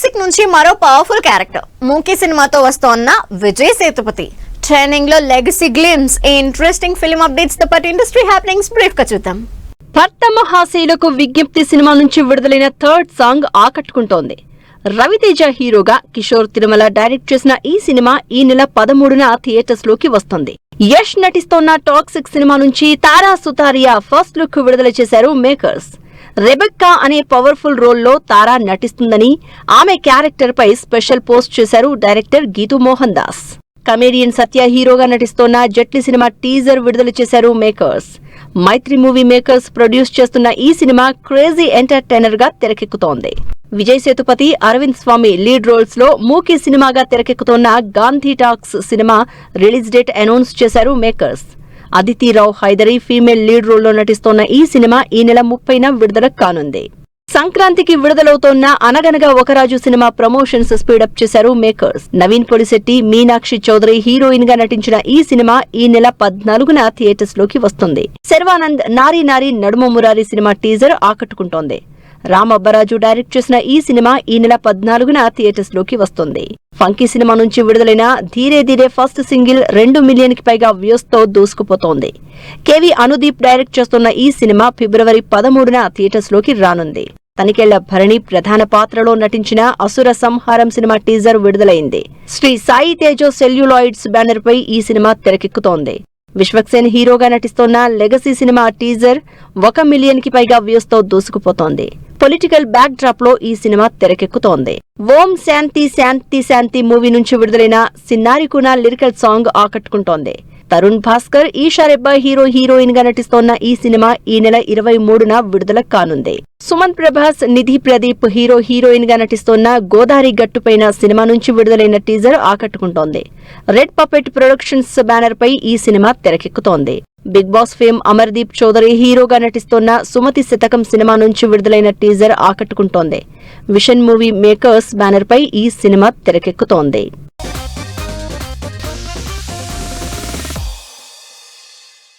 Toxic నుంచి మరో powerful character మూకీ సినిమాతో వస్తోన్న విజయ్ సేతుపతి ట్రైనింగ్ లో లెగసీ గ్లిమ్స్ ఏ ఇంట్రెస్టింగ్ ఫిల్మ్ అప్డేట్స్ తో పాటు ఇండస్ట్రీ హ్యాపెనింగ్స్ బ్రీఫ్ గా చూద్దాం. భర్త మహాశయులకు విజ్ఞప్తి సినిమా నుంచి విడుదలైన థర్డ్ సాంగ్ ఆకట్టుకుంటోంది. రవితేజ హీరోగా కిషోర్ తిరుమల డైరెక్ట్ చేసిన ఈ సినిమా ఈ నెల 13న థియేటర్స్ లోకి వస్తుంది. యష్ నటిస్తోన్న టాక్సిక్ సినిమా నుంచి తారా సుతారియా ఫస్ట్ లుక్ విడుదల చేశారు మేకర్స్. రెబెక్కా అనే పవర్ఫుల్ రోల్లో తారా నటిస్తుందని, ఆమె క్యారెక్టర్ పై స్పెషల్ పోస్ట్ చేశారు డైరెక్టర్ గీతూ మోహన్ దాస్. కమేడియన్ సత్య హీరోగా నటిస్తోన్న జట్లి సినిమా టీజర్ విడుదల చేశారు makers. Mythri movie makers produce చేస్తున్న ఈ సినిమా క్రేజీ ఎంటర్టైనర్ గా తెరకెక్కుతోంది. విజయ్ సేతుపతి, అరవింద్ స్వామి లీడ్ రోల్స్ లో మూకీ సినిమాగా తెరకెక్కుతోన్న గాంధీ టాక్స్ సినిమా రిలీజ్ డేట్ అనౌన్స్ చేశారు makers. Aditi Rao Hydari female lead రోల్లో నటిస్తోన్న ఈ సినిమా ఈ నెల 30న విడుదల కానుంది. సంక్రాంతికి విడుదలవుతోన్న అనగనగా ఒకరాజు సినిమా ప్రమోషన్స్ స్పీడప్ చేశారు మేకర్స్. నవీన్ పొలిశెట్టి, మీనాక్షి చౌదరి హీరోయిన్ గా నటించిన ఈ సినిమా ఈ నెల 14న థియేటర్స్ లోకి వస్తుంది. శర్వానంద్ నారీ నారీ నడుమ మురారి సినిమా టీజర్ ఆకట్టుకుంటోంది. రామ్ అబ్బరాజు డైరెక్ట్ చేసిన ఈ సినిమా ఈ నెల 14న థియేటర్స్ లోకి వస్తుంది. ఫంకీ సినిమా నుంచి విడుదలైన ధీరే ధీరే ఫస్ట్ సింగిల్ 2 మిలియన్ కి పైగా వ్యూస్ తో దూసుకుపోతోంది. కేవీ అనుదీప్ డైరెక్ట్ చేస్తున్న ఈ సినిమా ఫిబ్రవరి 13న థియేటర్స్ లోకి రానుంది. తనికెళ్ల భరణి ప్రధాన పాత్రలో నటించిన అసుర సంహారం సినిమా టీజర్ విడుదలైంది. శ్రీ సాయి తేజో సెల్యులాయిడ్స్ బ్యానర్ పై ఈ సినిమా తెరకెక్కుతోంది. విశ్వక్సేన్ హీరోగా నటిస్తోన్న లెగసీ సినిమా టీజర్ 1 మిలియన్ కి పైగా వ్యూస్ తో దూసుకుపోతోంది. పొలిటికల్ బ్యాక్ డ్రాప్ లో ఈ సినిమా తెరకెక్కుతోంది. ఓం శాంతి శాంతి శాంతి మూవీ నుంచి విడుదలైన సిన్నారికున లిరికల్ సాంగ్ ఆకట్టుకుంటోంది. తరుణ్ భాస్కర్, ఈషా రెబ్బా హీరోయిన్ గా నటిస్తోన్న ఈ సినిమా ఈ నెల 23న విడుదల కానుంది. సుమన్ ప్రభాస్, నిధి ప్రదీప్ హీరోయిన్ గా నటిస్తోన్న గోదారి గట్టుపైన సినిమా నుంచి విడుదలైన టీజర్ ఆకట్టుకుంటోంది. రెడ్ పపెట్ ప్రొడక్షన్స్ బ్యానర్ పై ఈ సినిమా తెరకెక్కుతోంది. Bigg Boss fame Amardeep Chowdary హీరోగా నటిస్తోన్న సుమతి శతకం సినిమా నుంచి విడుదలైన టీజర్ ఆకట్టుకుంటోంది. విషన్ మూవీ మేకర్స్ బ్యానర్ పై ఈ సినిమా తెరకెక్కుతోంది.